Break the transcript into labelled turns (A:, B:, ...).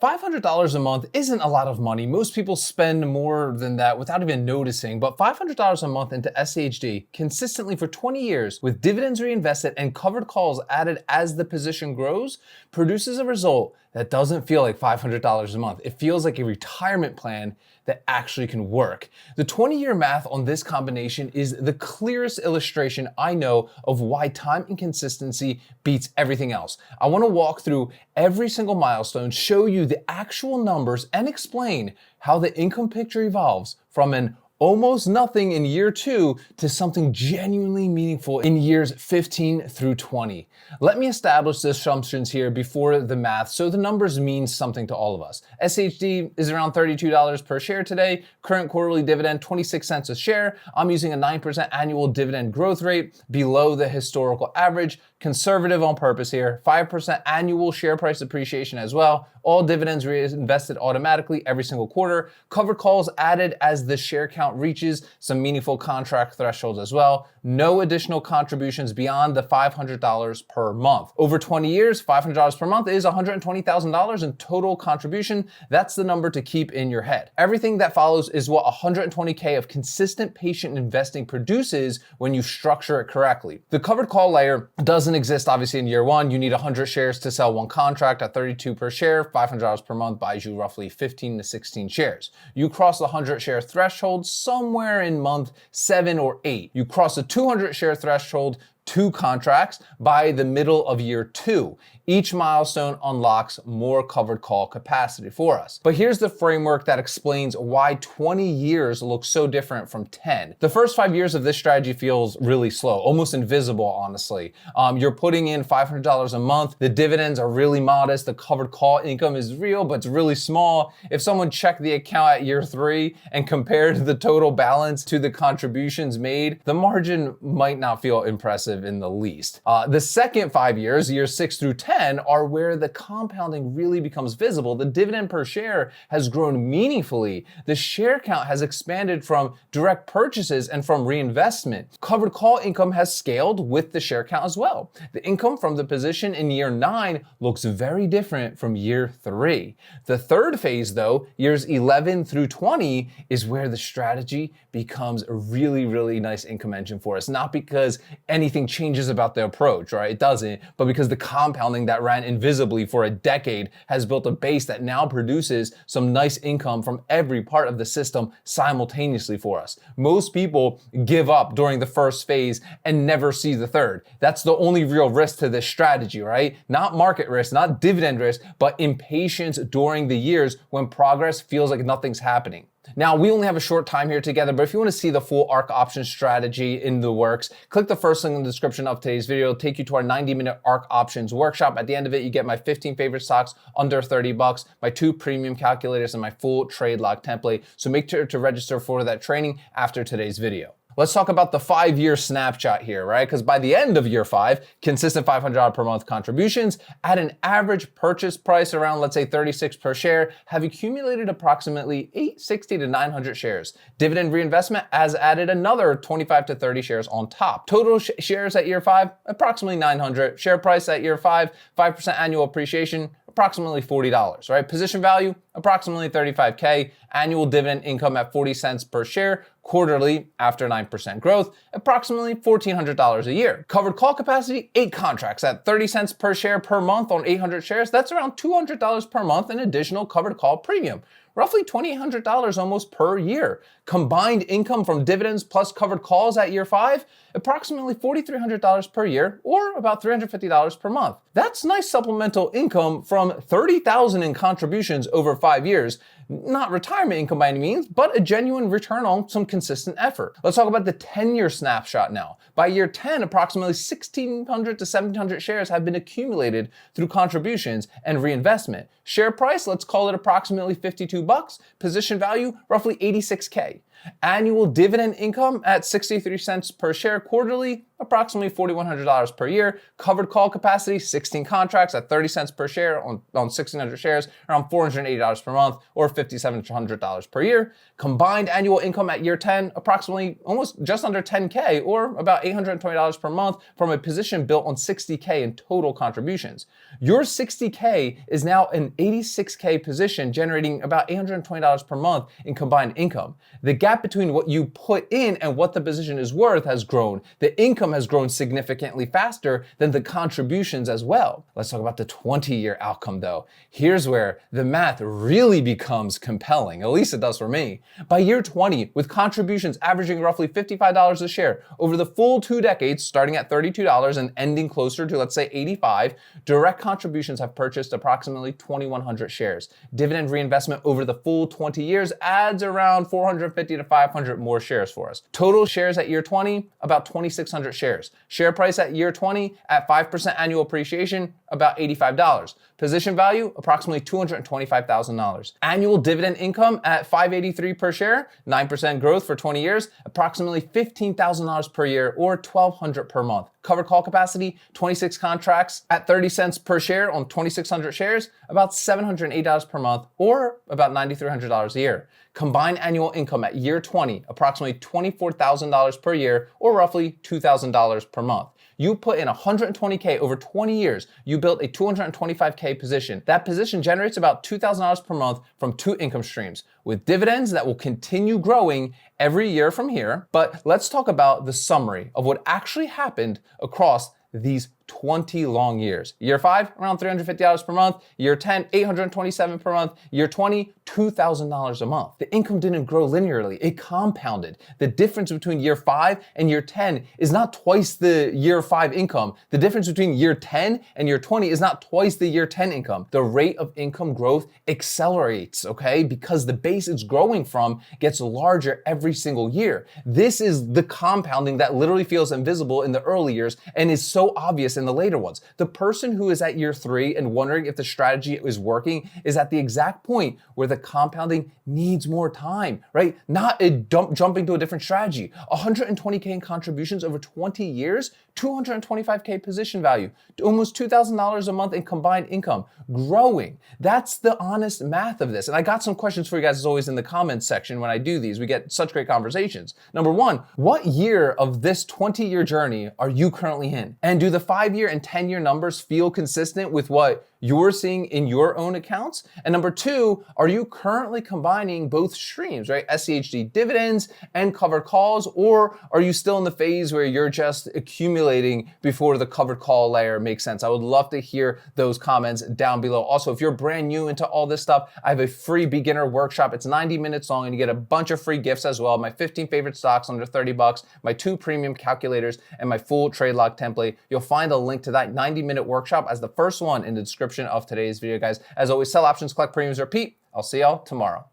A: $500 a month isn't a lot of money. Most people spend more than that without even noticing, but $500 a month into SCHD consistently for 20 years with dividends reinvested and covered calls added as the position grows produces a result that doesn't feel like $500 a month. It feels like a retirement plan that actually can work. The 20-year math on this combination is the clearest illustration I know of why time and consistency beats everything else. I want to walk through every single milestone, show you the actual numbers, and explain how the income picture evolves from an almost nothing in year 2 to something genuinely meaningful in years 15 through 20. Let me establish the assumptions here before the math so the numbers mean something to all of us. SCHD is around $32 per share today. Current quarterly dividend, 26 cents a share. I'm using a 9% annual dividend growth rate below the historical average. Conservative on purpose here. 5% annual share price appreciation as well. All dividends reinvested automatically every single quarter. Covered calls added as the share count reaches some meaningful contract thresholds as well. No additional contributions beyond the $500 per month. Over 20 years, $500 per month is $120,000 in total contribution. That's the number to keep in your head. Everything that follows is what 120K of consistent patient investing produces when you structure it correctly. The covered call layer doesn't exist obviously in year 1. You need 100 shares to sell one contract at 32 per share. $500 per month buys you roughly 15 to 16 shares. You cross the 100 share threshold somewhere in month 7 or 8. You cross the 200 share threshold, 2 contracts by the middle of year 2. Each milestone unlocks more covered call capacity for us. But here's the framework that explains why 20 years looks so different from 10. The first 5 years of this strategy feels really slow, almost invisible, honestly. You're putting in $500 a month. The dividends are really modest. The covered call income is real, but it's really small. If someone checked the account at year 3 and compared the total balance to the contributions made, the margin might not feel impressive in the least. The second 5 years, years 6 through 10, are where the compounding really becomes visible. The dividend per share has grown meaningfully. The share count has expanded from direct purchases and from reinvestment. Covered call income has scaled with the share count as well. The income from the position in year 9 looks very different from year 3. The third phase though, years 11 through 20, is where the strategy becomes a really, really nice income engine for us. Not because anything changes about the approach, right? It doesn't, but because the compounding that ran invisibly for a decade has built a base that now produces some nice income from every part of the system simultaneously for us. Most people give up during the first phase and never see the third. That's the only real risk to this strategy, right? Not market risk, not dividend risk, but impatience during the years when progress feels like nothing's happening. Now, we only have a short time here together, but if you want to see the full Ark Options strategy in the works, click the first link in the description of today's video. It'll take you to our 90-minute Ark Options workshop. At the end of it, you get my 15 favorite stocks under 30 bucks, my 2 premium calculators, and my full trade log template. So make sure to register for that training after today's video. Let's talk about the 5-year snapshot here, right? Because by the end of year 5, consistent $500 per month contributions at an average purchase price around, let's say 36 per share, have accumulated approximately 860 to 900 shares. Dividend reinvestment has added another 25 to 30 shares on top. Total shares at year 5, approximately 900. Share price at year 5, 5% annual appreciation, approximately $40, right? Position value, approximately 35K. Annual dividend income at 40 cents per share. Quarterly, after 9% growth, approximately $1,400 a year. Covered call capacity, 8 contracts at 30 cents per share per month on 800 shares. That's around $200 per month in additional covered call premium. Roughly $2,800 almost per year. Combined income from dividends plus covered calls at year 5, approximately $4,300 per year, or about $350 per month. That's nice supplemental income from $30,000 in contributions over 5 years. Not retirement income by any means, but a genuine return on some consistent effort. Let's talk about the 10-year snapshot now. By year 10, approximately 1,600 to 1,700 shares have been accumulated through contributions and reinvestment. Share price, let's call it approximately 52 bucks. Position value, roughly 86K. Annual dividend income at 63 cents per share quarterly, approximately $4,100 per year. Covered call capacity, 16 contracts at 30 cents per share on 1,600 shares, around $480 per month, or $5,700 per year. Combined annual income at year 10, approximately almost just under 10K or about $820 per month from a position built on 60K in total contributions. Your 60K is now an 86K position generating about $820 per month in combined income. The gap between what you put in and what the position is worth has grown. The income has grown significantly faster than the contributions as well. Let's talk about the 20-year outcome though. Here's where the math really becomes compelling, at least it does for me. By year 20, with contributions averaging roughly $55 a share over the full 2 decades, starting at $32 and ending closer to, let's say, $85, direct contributions have purchased approximately 2,100 shares. Dividend reinvestment over the full 20 years adds around 450 to 500 more shares for us. Total shares at year 20, about 2,600 shares. Share price at year 20 at 5% annual appreciation, about $85. Position value, approximately $225,000. Annual dividend income at $5.83 per share, 9% growth for 20 years, approximately $15,000 per year or $1,200 per month. Covered call capacity, 26 contracts at 30 cents per share on 2,600 shares, about $708 per month or about $9,300 a year. Combined annual income at year 20, approximately $24,000 per year or roughly $2,000 per month. You put in 120K over 20 years, you built a 225K position. That position generates about $2,000 per month from 2 income streams with dividends that will continue growing every year from here. But let's talk about the summary of what actually happened across these 20 long years. Year 5, around $350 per month. Year 10, $827 per month. Year 20, $2,000 a month. The income didn't grow linearly, it compounded. The difference between year 5 and year 10 is not twice the year 5 income. The difference between year 10 and year 20 is not twice the year 10 income. The rate of income growth accelerates, okay? Because the base it's growing from gets larger every single year. This is the compounding that literally feels invisible in the early years and is so obvious in the later ones. The person who is at year 3 and wondering if the strategy is working is at the exact point where the compounding needs more time, right? Not jumping to a different strategy. 120K in contributions over 20 years, 225K position value, almost $2,000 a month in combined income, growing. That's the honest math of this. And I got some questions for you guys as always in the comments section when I do these. We get such great conversations. Number 1, what year of this 20-year journey are you currently in? And do the 5-year and 10-year numbers feel consistent with what you're seeing in your own accounts? And number 2, are you currently combining both streams, right? SCHD dividends and covered calls, or are you still in the phase where you're just accumulating before the covered call layer makes sense? I would love to hear those comments down below. Also, if you're brand new into all this stuff, I have a free beginner workshop. It's 90 minutes long and you get a bunch of free gifts as well. My 15 favorite stocks under $30, my 2 premium calculators, and my full trade log template. You'll find a link to that 90-minute workshop as the first one in the description of today's video, guys. As always, sell options, collect premiums, repeat. I'll see y'all tomorrow.